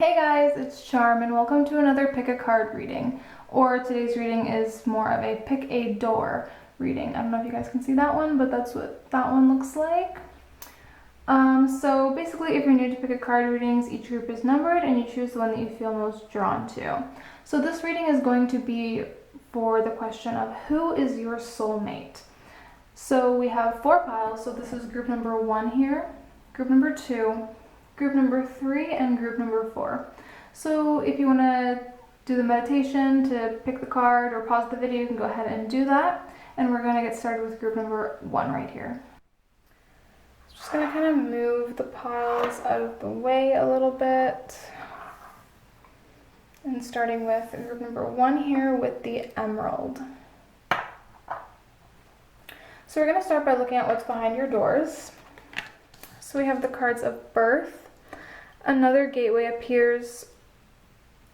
Hey guys, it's Charm and welcome to another pick a card reading, or today's reading is more of a pick a door reading. I don't know if you guys can see that one, but that's what that one looks like. So basically, if you're new to pick a card readings, each group is numbered and you choose the one that you feel most drawn to. So this reading is going to be for the question of who is your soulmate. So we have 4 piles, so this is group number 1 here, group number 2, group number 3, and group number 4. So if you want to do the meditation to pick the card or pause the video, you can go ahead and do that. And we're going to get started with group number 1 right here. Just going to kind of move the piles out of the way a little bit. And starting with group number 1 here with the emerald. So we're going to start by looking at what's behind your doors. So we have the cards of birth. Another gateway appears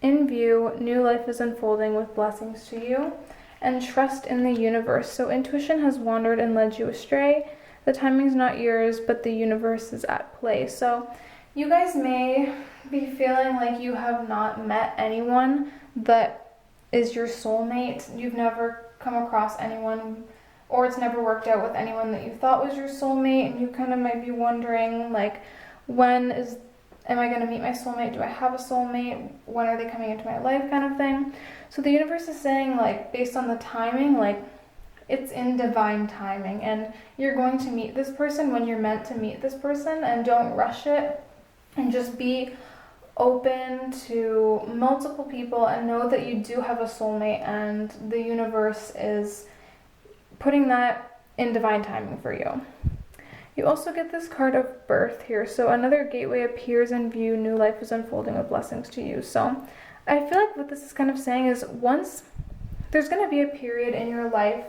in view. New life is unfolding with blessings to you. And trust in the universe. So intuition has wandered and led you astray. The timing's not yours, but the universe is at play. So you guys may be feeling like you have not met anyone that is your soulmate. You've never come across anyone, or it's never worked out with anyone that you thought was your soulmate, and you kind of might be wondering, like, am I going to meet my soulmate? Do I have a soulmate? When are they coming into my life, kind of thing. So the universe is saying, like, based on the timing, like, it's in divine timing, and you're going to meet this person when you're meant to meet this person, and don't rush it, and just be open to multiple people, and know that you do have a soulmate, and the universe is putting that in divine timing for you. You also get this card of birth here. So another gateway appears in view. New life is unfolding with blessings to you. So I feel like what this is kind of saying is there's going to be a period in your life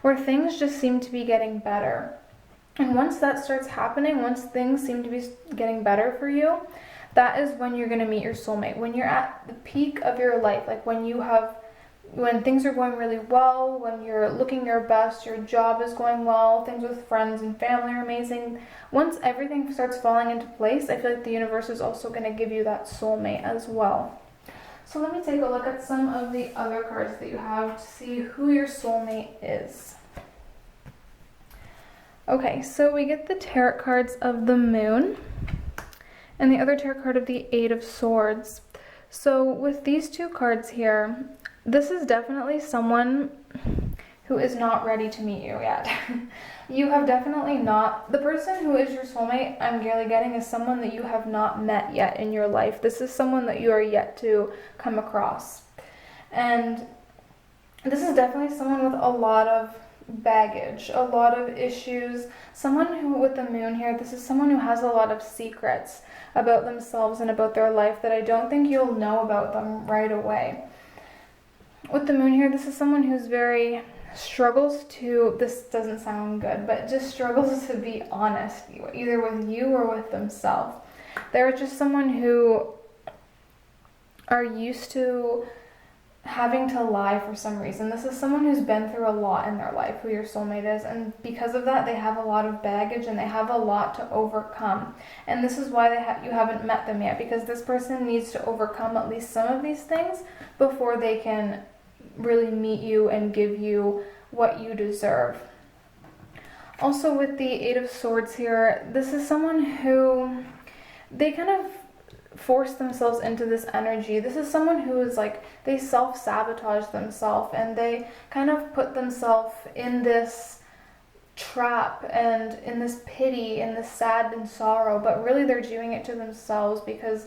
where things just seem to be getting better. And once that starts happening, once things seem to be getting better for you, that is when you're going to meet your soulmate. When you're at the peak of your life, like when things are going really well, when you're looking your best, your job is going well, things with friends and family are amazing. Once everything starts falling into place, I feel like the universe is also going to give you that soulmate as well. So let me take a look at some of the other cards that you have to see who your soulmate is. Okay, so we get the tarot cards of the moon and the other tarot card of the 8 of swords. So with these 2 cards here, this is definitely someone who is not ready to meet you yet. You have definitely not. The person who is your soulmate, I'm really getting, is someone that you have not met yet in your life. This is someone that you are yet to come across. And this is definitely someone with a lot of baggage, a lot of issues. Someone who, with the moon here, this is someone who has a lot of secrets about themselves and about their life that I don't think you'll know about them right away. With the moon here, this is someone who's this doesn't sound good, but just struggles to be honest, either with you or with themselves. They're just someone who are used to having to lie for some reason. This is someone who's been through a lot in their life, who your soulmate is, and because of that, they have a lot of baggage and they have a lot to overcome. And this is why you haven't met them yet, because this person needs to overcome at least some of these things before they can really meet you and give you what you deserve. Also with the 8 of swords here, this is someone who, they kind of force themselves into this energy. This is someone who is like, they self-sabotage themselves and they kind of put themselves in this trap and in this pity and this sad and sorrow, but really they're doing it to themselves, because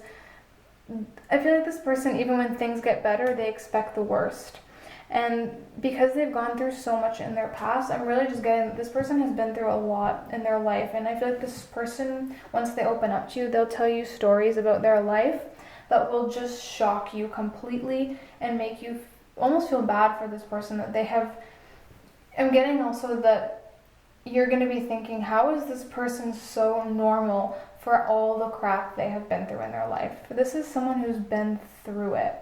I feel like this person, even when things get better, they expect the worst. And because they've gone through so much in their past, I'm really just getting that this person has been through a lot in their life. And I feel like this person, once they open up to you, they'll tell you stories about their life that will just shock you completely and make you almost feel bad for this person that they have. I'm getting also that you're going to be thinking, how is this person so normal for all the crap they have been through in their life? This is someone who's been through it.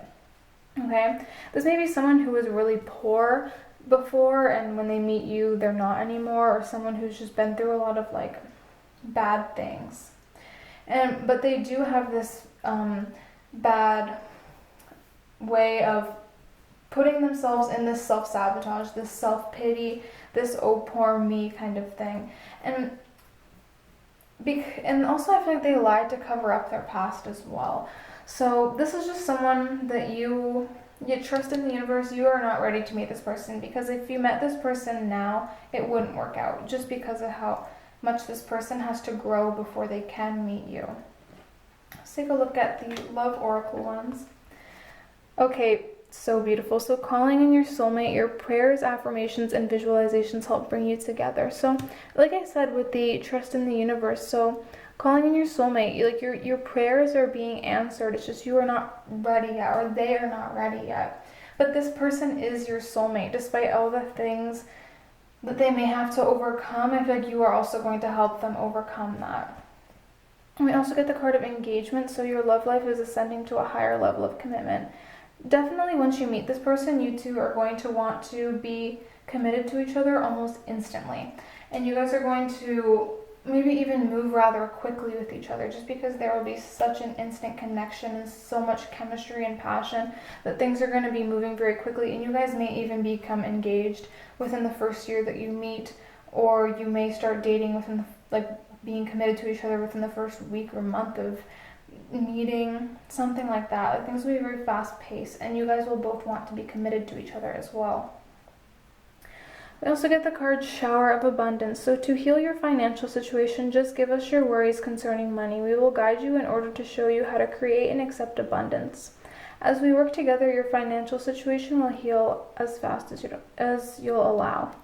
Okay, this may be someone who was really poor before, and when they meet you, they're not anymore, or someone who's just been through a lot of bad things. But they do have this bad way of putting themselves in this self-sabotage, this self-pity, this oh poor me kind of thing. And also I feel like they lied to cover up their past as well. So this is just someone that you trust in the universe. You are not ready to meet this person, because if you met this person now, it wouldn't work out, just because of how much this person has to grow before they can meet you. Let's take a look at the love oracle ones. Okay, so beautiful. So calling in your soulmate, your prayers, affirmations, and visualizations help bring you together. So like I said with the trust in the universe, so calling in your soulmate, like your prayers are being answered. It's just you are not ready yet, or they are not ready yet. But this person is your soulmate, despite all the things that they may have to overcome. I feel like you are also going to help them overcome that. And we also get the card of engagement, so your love life is ascending to a higher level of commitment. Definitely once you meet this person, you two are going to want to be committed to each other almost instantly. And you guys are going to maybe even move rather quickly with each other, just because there will be such an instant connection and so much chemistry and passion that things are going to be moving very quickly. And you guys may even become engaged within the first year that you meet, or you may start dating within being committed to each other within the first week or month of meeting, something like that. Like, things will be very fast paced, and you guys will both want to be committed to each other as well. We also get the card Shower of Abundance. So to heal your financial situation, just give us your worries concerning money. We will guide you in order to show you how to create and accept abundance. As we work together, your financial situation will heal as fast as you'll allow.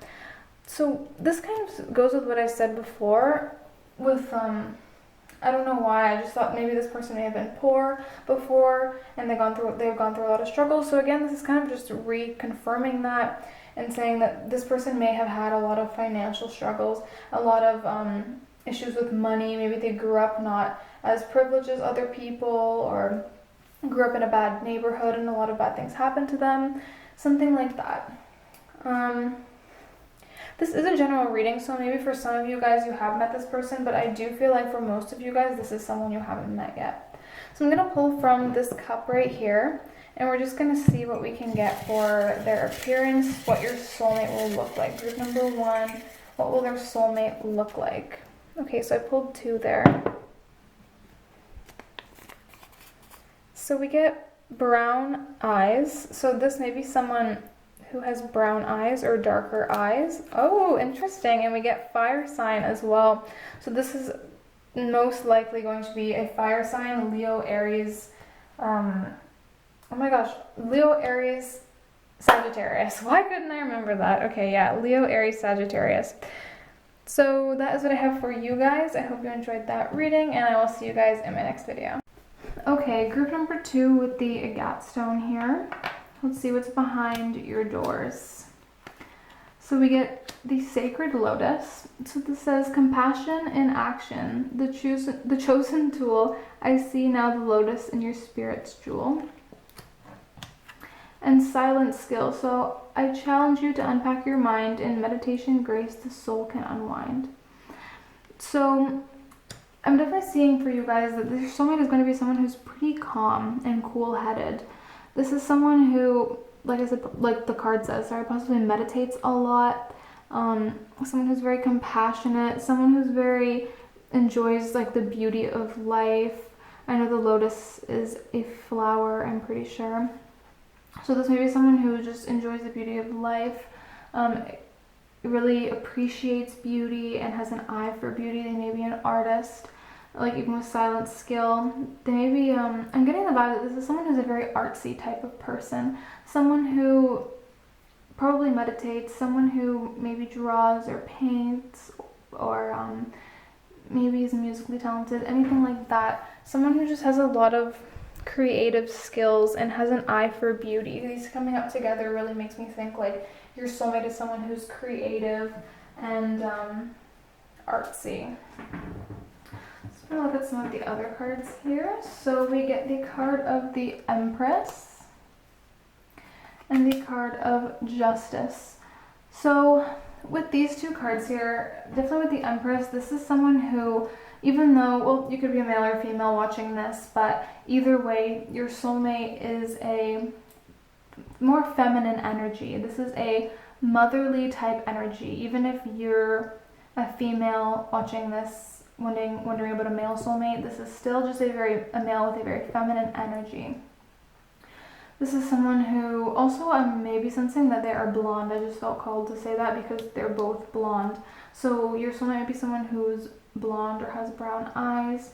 So this kind of goes with what I said before with I don't know why, I just thought maybe this person may have been poor before and they've gone through a lot of struggles. So again, this is kind of just reconfirming that and saying that this person may have had a lot of financial struggles, a lot of issues with money. Maybe they grew up not as privileged as other people, or grew up in a bad neighborhood and a lot of bad things happened to them, something like that. This is a general reading, so maybe for some of you guys you have met this person, but I do feel like for most of you guys this is someone you haven't met yet. So I'm going to pull from this cup right here, and we're just going to see what we can get for their appearance, what your soulmate will look like. Group number 1, what will their soulmate look like? Okay, so I pulled 2 there. So we get brown eyes. So this may be someone who has brown eyes or darker eyes. Oh, interesting. And we get fire sign as well. So this is most likely going to be a fire sign, Leo, Aries, oh my gosh, Leo, Aries, Sagittarius. Why couldn't I remember that? Okay, yeah, Leo, Aries, Sagittarius. So that is what I have for you guys. I hope you enjoyed that reading, and I will see you guys in my next video. Okay, group number 2 with the agate stone here. Let's see what's behind your doors. So we get the Sacred Lotus. So this says, compassion in action, the chosen tool. I see now the lotus in your spirit's jewel. And silent skill. So I challenge you to unpack your mind. In meditation grace, the soul can unwind. So I'm definitely seeing for you guys that your soulmate is going to be someone who's pretty calm and cool-headed. This is someone who, like I said, like the card says, possibly meditates a lot. Someone who's very compassionate. Someone who's very enjoys like the beauty of life. I know the lotus is a flower, I'm pretty sure. So this may be someone who just enjoys the beauty of life, really appreciates beauty and has an eye for beauty. They may be an artist, like even with silent skill. They may be, I'm getting the vibe that this is someone who's a very artsy type of person. Someone who probably meditates, someone who maybe draws or paints, or maybe is musically talented, anything like that. Someone who just has a lot of creative skills and has an eye for beauty. These coming up together really makes me think like your soulmate is someone who's creative and artsy. So I'm gonna look at some of the other cards here. So we get the card of the Empress and the card of Justice. So with these two cards here, definitely with the Empress, this is someone who even though, well, you could be a male or female watching this, but either way, your soulmate is a more feminine energy. This is a motherly type energy. Even if you're a female watching this, wondering about a male soulmate, this is still just a male with a very feminine energy. This is someone who, also I'm maybe sensing that they are blonde. I just felt called to say that because they're both blonde. So your soulmate might be someone who's blonde or has brown eyes.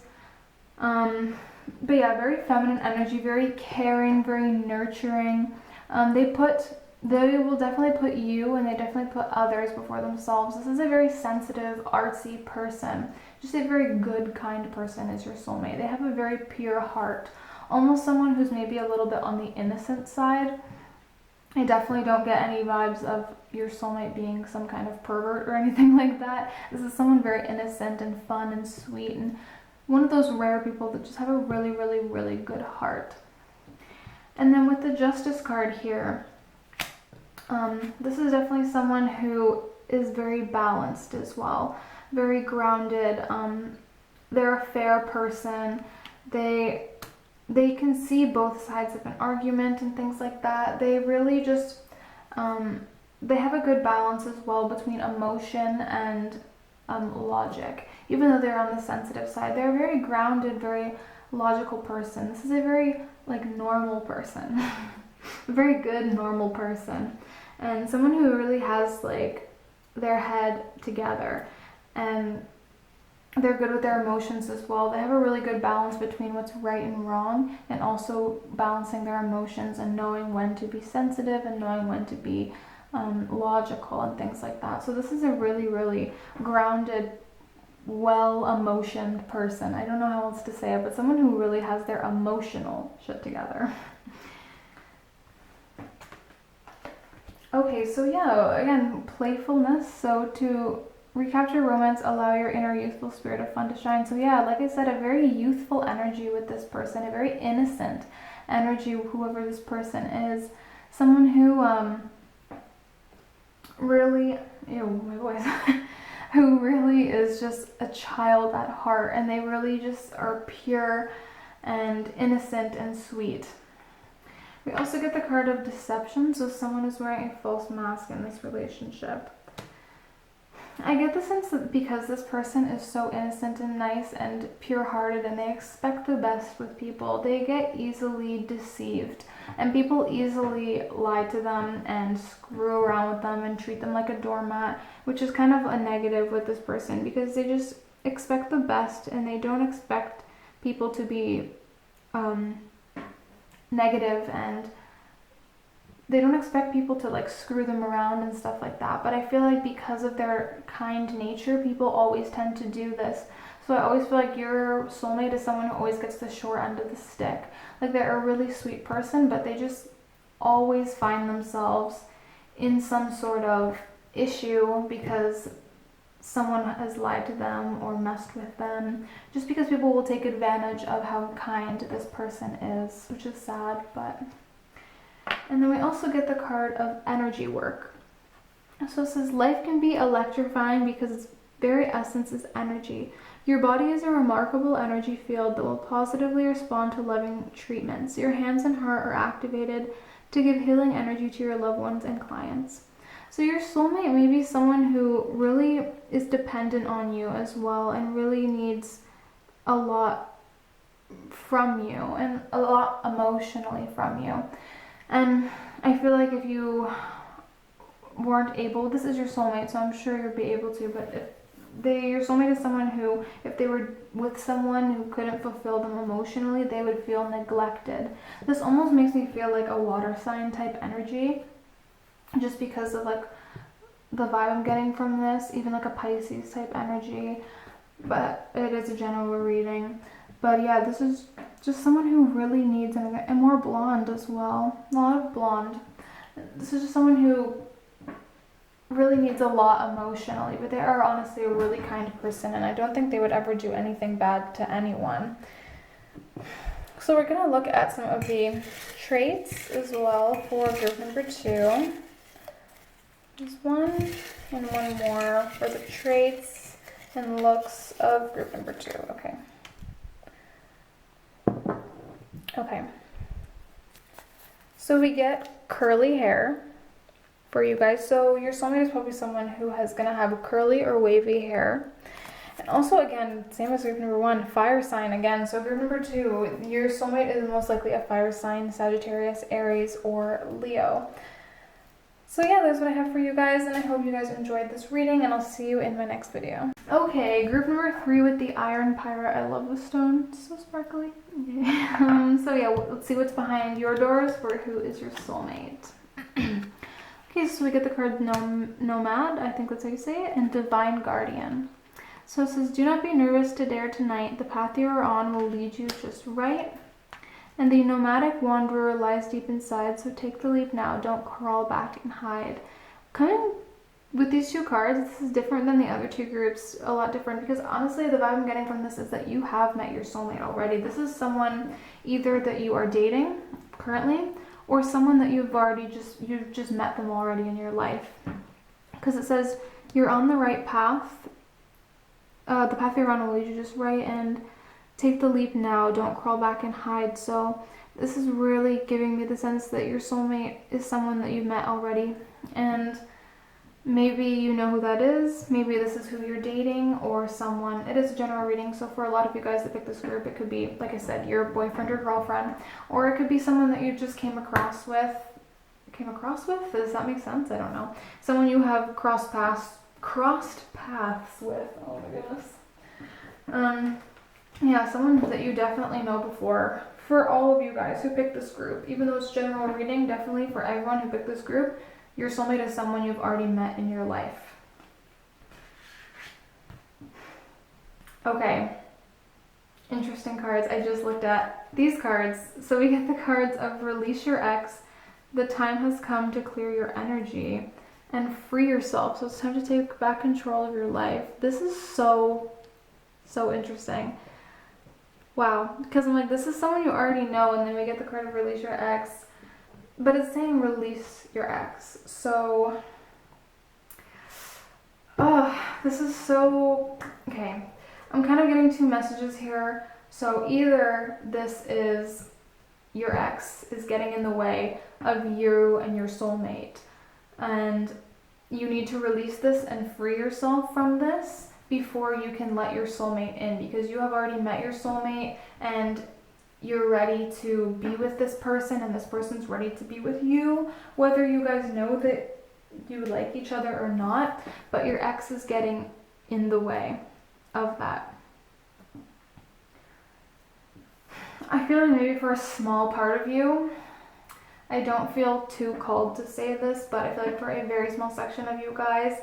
But yeah, very feminine energy, very caring, very nurturing. They will definitely put you, and they definitely put others before themselves. This is a very sensitive, artsy person. Just a very good, kind person is your soulmate. They have a very pure heart. Almost someone who's maybe a little bit on the innocent side. I definitely don't get any vibes of your soulmate being some kind of pervert or anything like that. This is someone very innocent and fun and sweet, and one of those rare people that just have a really, really, really good heart. And then with the Justice card here, this is definitely someone who is very balanced as well, very grounded. They're a fair person. They can see both sides of an argument and things like that. They really just, they have a good balance as well between emotion and logic. Even though they're on the sensitive side, they're a very grounded, very logical person. This is a very, normal person. A very good, normal person. And someone who really has, their head together. And they're good with their emotions as well. They have a really good balance between what's right and wrong, and also balancing their emotions and knowing when to be sensitive and knowing when to be logical and things like that. So this is a really, really grounded, well-emotioned person. I don't know how else to say it, but someone who really has their emotional shit together. Okay, so yeah, again, playfulness. So to recapture romance, allow your inner youthful spirit of fun to shine. So yeah, like I said, a very youthful energy with this person, a very innocent energy, whoever this person is. Someone who really, ew, my voice, who really is just a child at heart, and they really just are pure and innocent and sweet. We also get the card of deception, so someone is wearing a false mask in this relationship. I get the sense that because this person is so innocent and nice and pure-hearted, and they expect the best with people, they get easily deceived, and people easily lie to them and screw around with them and treat them like a doormat, which is kind of a negative with this person because they just expect the best, and they don't expect people to be negative, and they don't expect people to screw them around and stuff like that. But I feel like because of their kind nature, people always tend to do this. So I always feel like your soulmate is someone who always gets the short end of the stick. They're a really sweet person, but they just always find themselves in some sort of issue because someone has lied to them or messed with them. Just because people will take advantage of how kind this person is, which is sad, but... And then we also get the card of energy work. So it says, life can be electrifying because its very essence is energy. Your body is a remarkable energy field that will positively respond to loving treatments. Your hands and heart are activated to give healing energy to your loved ones and clients. So your soulmate may be someone who really is dependent on you as well, and really needs a lot from you and a lot emotionally from you. And I feel like if you weren't able, this is your soulmate, so I'm sure you'll be able to, but your soulmate is someone who, if they were with someone who couldn't fulfill them emotionally, they would feel neglected. This almost makes me feel like a water sign type energy, just because of the vibe I'm getting from this, even a Pisces type energy, but it is a general reading. But yeah, this is just someone who really needs, and more blonde as well, a lot of blonde. This is just someone who really needs a lot emotionally, but they are honestly a really kind person, and I don't think they would ever do anything bad to anyone. So we're going to look at some of the traits as well for group number 2. There's one and one more for the traits and looks of group number 2. Okay. Okay. So we get curly hair for you guys. So your soulmate is probably someone who is going to have curly or wavy hair. And also, again, same as group number 1, fire sign again. So group number 2, your soulmate is most likely a fire sign, Sagittarius, Aries, or Leo. So yeah, that's what I have for you guys, and I hope you guys enjoyed this reading, and I'll see you in my next video. Okay, group number 3 with the Iron Pirate. I love this stone. It's so sparkly. Okay. So yeah, let's see what's behind your doors for who is your soulmate. Okay, so we get the card Nomad, I think that's how you say it, and Divine Guardian. So it says, do not be nervous to dare tonight. The path you are on will lead you just right. And the nomadic wanderer lies deep inside, so take the leap now. Don't crawl back and hide. Coming with these 2 cards, this is different than the other 2 groups, a lot different, because honestly the vibe I'm getting from this is that you have met your soulmate already. This is someone either that you are dating currently, or someone that you've just met them already in your life. Because it says you're on the right path. The path you're on will lead you just right, and take the leap now, don't crawl back and hide. So this is really giving me the sense that your soulmate is someone that you've met already, and maybe you know who that is. Maybe this is who you're dating, or someone. It is a general reading, so for a lot of you guys that pick this group, it could be, like I said, your boyfriend or girlfriend, or it could be someone that you just came across with. Does that make sense? I don't know. Someone you have crossed paths with. Oh my goodness. Yeah, someone that you definitely know before. For all of you guys who picked this group, even though it's general reading, definitely for everyone who picked this group, your soulmate is someone you've already met in your life. Okay. Interesting cards. I just looked at these cards. So we get the cards of release your ex, the time has come to clear your energy, and free yourself. So it's time to take back control of your life. This is so interesting. Wow, because I'm like, this is someone you already know, and then we get the card of release your ex, but it's saying release your ex. So, this is so, okay. I'm kind of getting 2 messages here. So either this is your ex is getting in the way of you and your soulmate, and you need to release this and free yourself from this before you can let your soulmate in, because you have already met your soulmate and you're ready to be with this person, and this person's ready to be with you, whether you guys know that you like each other or not, but your ex is getting in the way of that. I feel like maybe for a small part of you, I don't feel too called to say this, but I feel like for a very small section of you guys,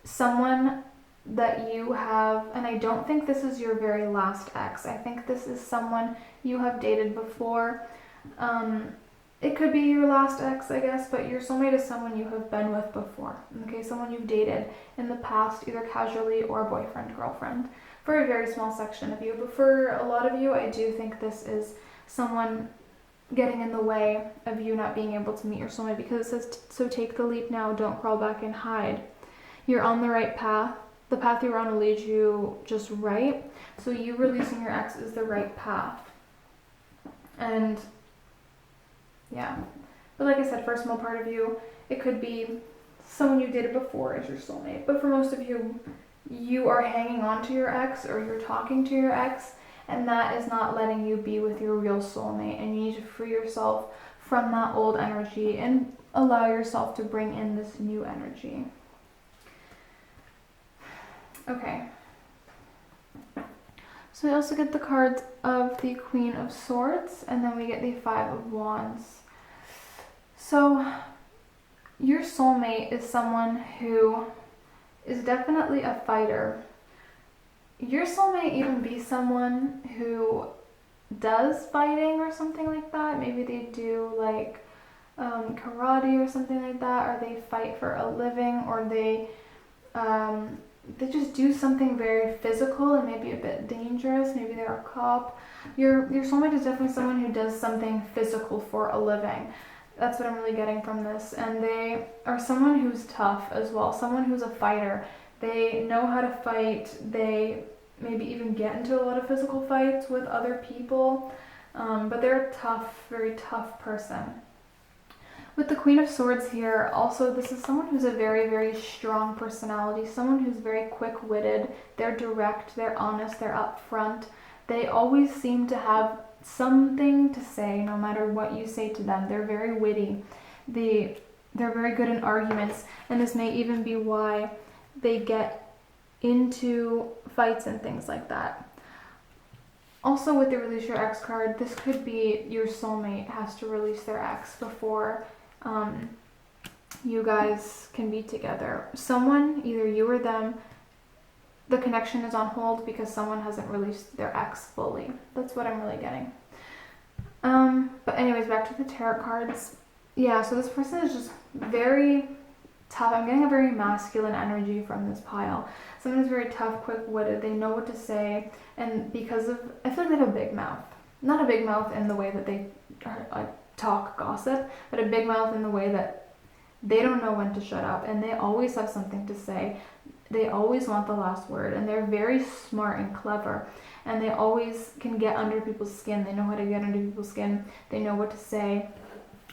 someone that you have, and I don't think this is your very last ex. I think this is someone you have dated before. It could be your last ex, I guess, but your soulmate is someone you have been with before. Okay, someone you've dated in the past, either casually or boyfriend, girlfriend, for a very small section of you. But for a lot of you, I do think this is someone getting in the way of you not being able to meet your soulmate, because it says, so take the leap now, don't crawl back and hide. You're on the right path. The path you're on will lead you just right. So you releasing your ex is the right path. And yeah. But like I said, for a small part of you, it could be someone you dated before as your soulmate. But for most of you, you are hanging on to your ex, or you're talking to your ex, and that is not letting you be with your real soulmate. And you need to free yourself from that old energy and allow yourself to bring in this new energy. Okay. So we also get the cards of the Queen of Swords, and then we get the Five of Wands. So your soulmate is someone who is definitely a fighter. Your soulmate even be someone who does fighting or something like that. Maybe they do like karate or something like that, or they fight for a living, or they just do something very physical and maybe a bit dangerous. Maybe they're a cop. Your soulmate is definitely someone who does something physical for a living. That's what I'm really getting from this. And they are someone who's tough as well, someone who's a fighter. They know how to fight. They maybe even get into a lot of physical fights with other people, but they're a tough, very tough person. With the Queen of Swords here, also this is someone who's a very, very strong personality, someone who's very quick-witted. They're direct, they're honest, they're upfront. They always seem to have something to say no matter what you say to them. They're very witty. They're very good in arguments, and this may even be why they get into fights and things like that. Also, with the Release Your Ex card, this could be your soulmate has to release their ex before you guys can be together. Someone, either you or them, the connection is on hold because someone hasn't released their ex fully. That's what I'm really getting. But anyways, back to the tarot cards. Yeah, so this person is just very tough. I'm getting a very masculine energy from this pile. Someone who's very tough, quick-witted. They know what to say, and because of, I feel like they have a big mouth. Not a big mouth in the way that they talk gossip, but a big mouth in the way that they don't know when to shut up, and they always have something to say. They always want the last word, and they're very smart and clever, and they always can get under people's skin. They know how to get under people's skin. They know what to say.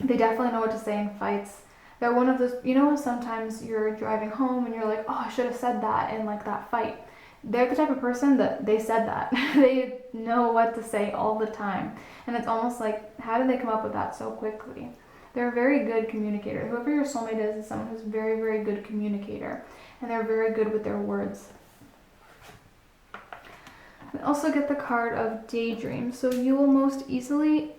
They definitely know what to say in fights. They're one of those, you know, sometimes you're driving home and you're like, oh, I should have said that in like that fight. They're the type of person that they said that. They know what to say all the time. And it's almost like, how did they come up with that so quickly? They're a very good communicator. Whoever your soulmate is someone who's very, very good communicator. And they're very good with their words. We also get the card of daydream. So you will most easily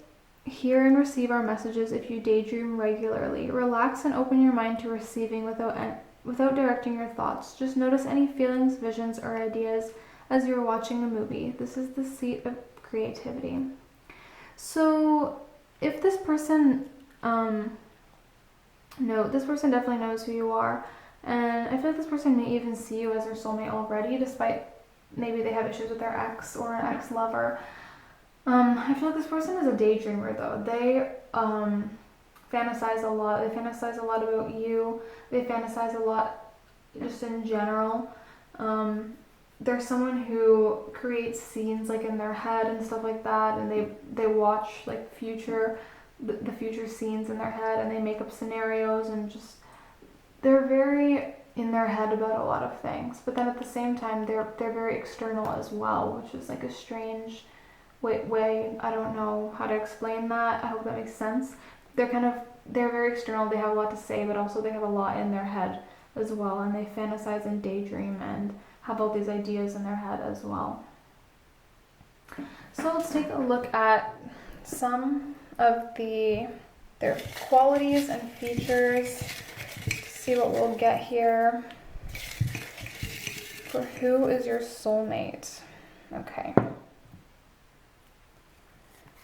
hear and receive our messages if you daydream regularly. Relax and open your mind to receiving without directing your thoughts. Just notice any feelings, visions, or ideas as you're watching a movie. This is the seat of creativity. So if this person, this person definitely knows who you are, and I feel like this person may even see you as their soulmate already, despite maybe they have issues with their ex or an ex-lover. I feel like this person is a daydreamer though. They fantasize a lot. They fantasize a lot about you. They fantasize a lot just in general. They're someone who creates scenes like in their head and stuff like that, and they watch like the future scenes in their head, and they make up scenarios, and just they're very in their head about a lot of things. But then at the same time, they're very external as well, which is like a strange way. I don't know how to explain that. I hope that makes sense. They're very external. They have a lot to say, but also they have a lot in their head as well, and they fantasize and daydream and have all these ideas in their head as well. So let's take a look at some of their qualities and features to see what we'll get here for who is your soulmate.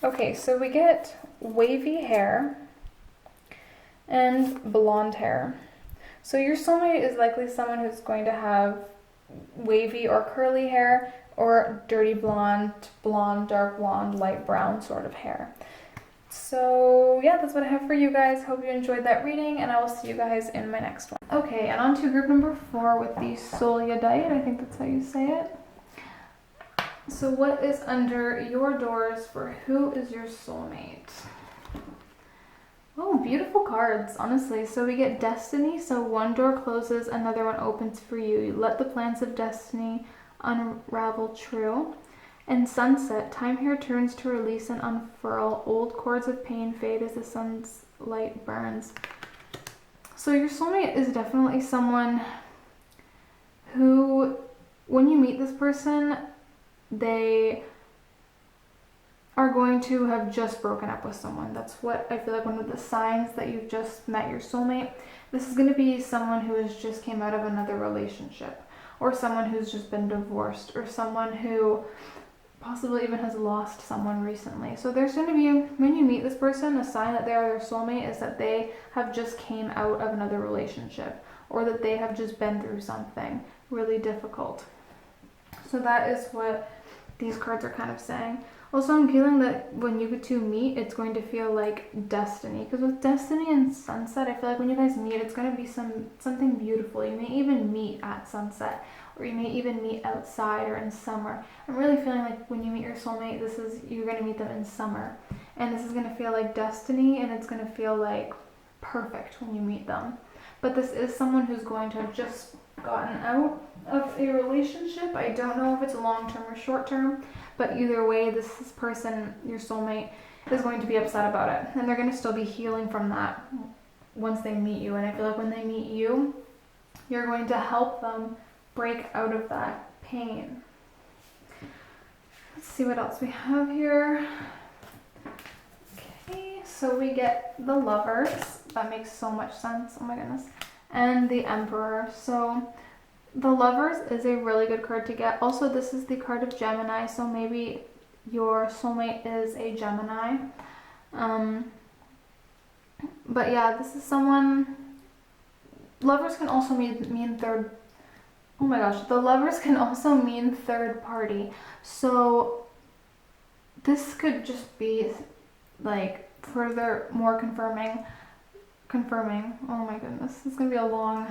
Okay, so we get wavy hair and blonde hair. So your soulmate is likely someone who's going to have wavy or curly hair, or dirty blonde, dark blonde, light brown sort of hair. So yeah, that's what I have for you guys. Hope you enjoyed that reading, and I will see you guys in my next one. Okay, and on to group number 4 with the Soulyaite. I think that's how you say it. So what is under your doors for who is your soulmate? Oh, beautiful cards, honestly. So we get destiny. So one door closes, another one opens for you. You let the plans of destiny unravel true. And sunset. Time here turns to release and unfurl. Old cords of pain fade as the sun's light burns. So your soulmate is definitely someone who, when you meet this person, they are going to have just broken up with someone. That's what I feel like one of the signs that you've just met your soulmate. This is going to be someone who has just came out of another relationship, or someone who's just been divorced, or someone who possibly even has lost someone recently. So there's going to be, when you meet this person, a sign that they are their soulmate is that they have just came out of another relationship, or that they have just been through something really difficult. So that is what these cards are kind of saying. Also, I'm feeling that when you two meet, it's going to feel like destiny. Because with destiny and sunset, I feel like when you guys meet, it's going to be something beautiful. You may even meet at sunset, or you may even meet outside or in summer. I'm really feeling like when you meet your soulmate, you're going to meet them in summer. And this is going to feel like destiny, and it's going to feel like perfect when you meet them. But this is someone who's going to have just gotten out of a relationship. I don't know if it's long-term or short-term, but either way, this person, your soulmate, is going to be upset about it. And they're going to still be healing from that once they meet you. And I feel like when they meet you, you're going to help them break out of that pain. Let's see what else we have here. Okay, so we get the Lovers. That makes so much sense. Oh my goodness. And the Emperor. So the Lovers is a really good card to get. Also, this is the card of Gemini, so maybe your soulmate is a Gemini. But yeah, this is someone... Lovers can also mean third... Oh my gosh, the Lovers can also mean third party. So this could just be like further more confirming. Oh my goodness, this is gonna be a long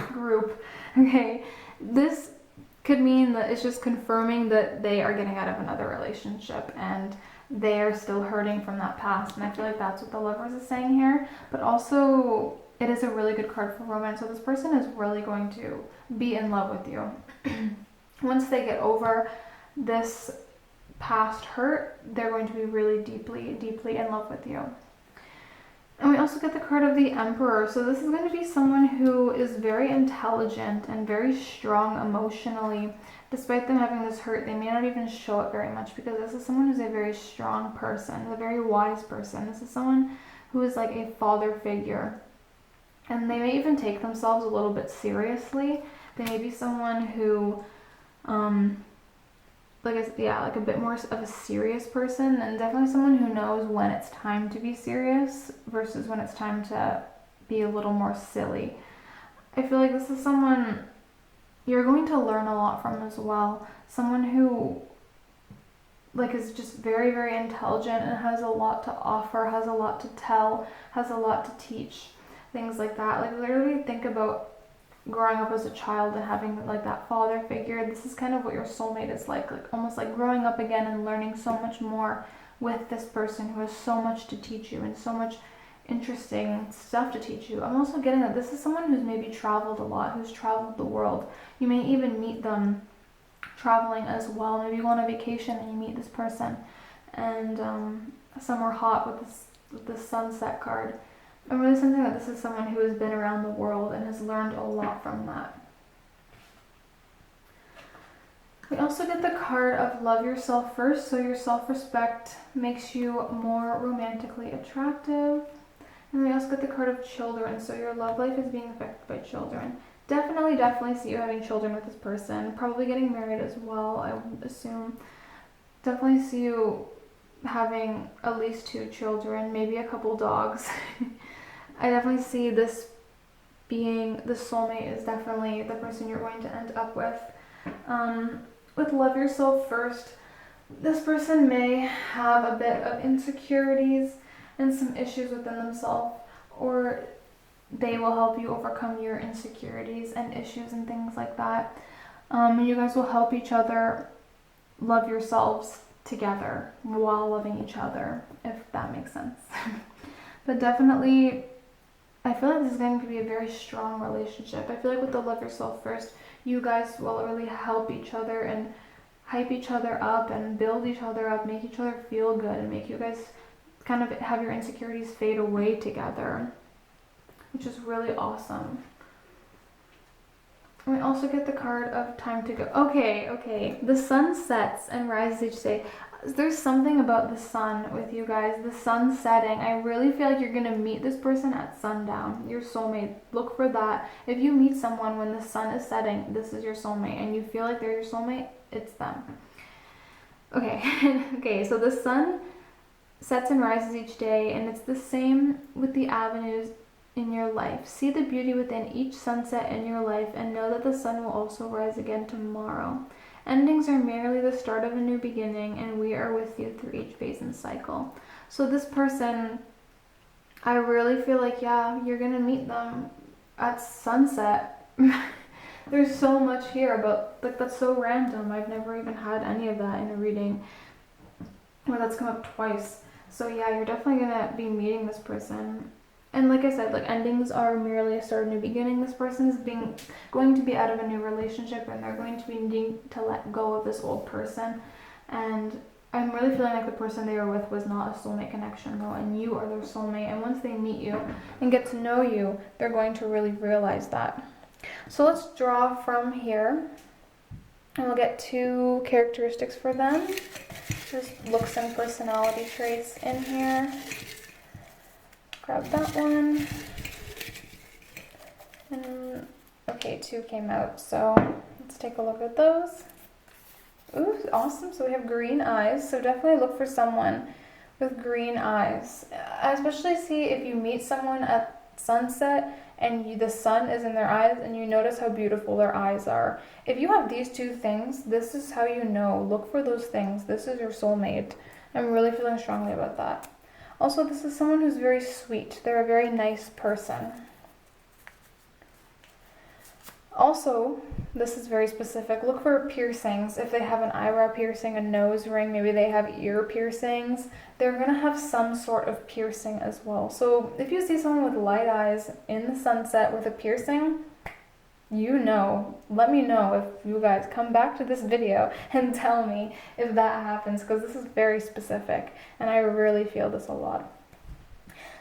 group. Okay, this could mean that it's just confirming that they are getting out of another relationship and they are still hurting from that past. And I feel like that's what the Lovers is saying here. But also, it is a really good card for romance. So this person is really going to be in love with you. Once they get over this past hurt, they're going to be really deeply, deeply in love with you. And we also get the card of the Emperor. So this is going to be someone who is very intelligent and very strong emotionally. Despite them having this hurt, they may not even show it very much, because this is someone who's a very strong person, a very wise person. This is someone who is like a father figure. And they may even take themselves a little bit seriously. They may be someone who, like a bit more of a serious person, and definitely someone who knows when it's time to be serious versus when it's time to be a little more silly. I feel like this is someone you're going to learn a lot from as well. Someone who is just very, very intelligent and has a lot to offer, has a lot to tell, has a lot to teach, things like that. Like, literally think about growing up as a child and having like that father figure. This is kind of what your soulmate is like almost like growing up again and learning so much more with this person who has so much to teach you and so much interesting stuff to teach you. I'm also getting that this is someone who's maybe traveled a lot, who's traveled the world. You may even meet them traveling as well. Maybe you go on a vacation and you meet this person, and somewhere hot with this sunset card. I'm really sensing that this is someone who has been around the world and has learned a lot from that. We also get the card of love yourself first. So your self-respect makes you more romantically attractive. And we also get the card of children. So your love life is being affected by children. Definitely see you having children with this person. Probably getting married as well, I would assume. Definitely see you having at least 2 children, maybe a couple dogs. I definitely see this being, the soulmate is definitely the person you're going to end up with. With love yourself first, this person may have a bit of insecurities and some issues within themselves, or they will help you overcome your insecurities and issues and things like that. And you guys will help each other love yourselves together while loving each other, if that makes sense. But definitely, I feel like this is going to be a very strong relationship. I feel like with the love yourself first, you guys will really help each other and hype each other up and build each other up, make each other feel good, and make you guys kind of have your insecurities fade away together, which is really awesome. And we also get the card of time to go. Okay. The sun sets and rises each day. There's something about the sun with you guys. The sun setting. I really feel like you're going to meet this person at sundown. Your soulmate. Look for that. If you meet someone when the sun is setting, this is your soulmate. And you feel like they're your soulmate, it's them. Okay, so the sun sets and rises each day, and it's the same with the avenues in your life. See the beauty within each sunset in your life, and know that the sun will also rise again tomorrow. Endings are merely the start of a new beginning, and we are with you through each phase and cycle. So this person, I really feel like, yeah, you're gonna meet them at sunset. There's so much here about, like, that's so random. I've never even had any of that in a reading. Well, that's come up twice. So yeah, you're definitely gonna be meeting this person. And like I said, like, endings are merely a start of a new beginning. This person is going to be out of a new relationship, and they're going to be needing to let go of this old person. And I'm really feeling like the person they were with was not a soulmate connection though, and you are their soulmate. And once they meet you and get to know you, they're going to really realize that. So let's draw from here, and we'll get 2 characteristics for them. Just looks and personality traits in here. Grab that one. And okay, 2 came out, so let's take a look at those. Ooh, awesome. So we have green eyes. So definitely look for someone with green eyes. I especially see if you meet someone at sunset and the sun is in their eyes and you notice how beautiful their eyes are. If you have these 2 things, this is how you know. Look for those things. This is your soulmate. I'm really feeling strongly about that. Also, this is someone who's very sweet. They're a very nice person. Also, this is very specific. Look for piercings. If they have an eyebrow piercing, a nose ring, maybe they have ear piercings, they're going to have some sort of piercing as well. So if you see someone with light eyes in the sunset with a piercing, you know. Let me know if you guys come back to this video and tell me if that happens, because this is very specific and I really feel this a lot.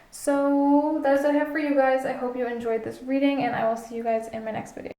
So that's what I have for you guys. I hope you enjoyed this reading, and I will see you guys in my next video.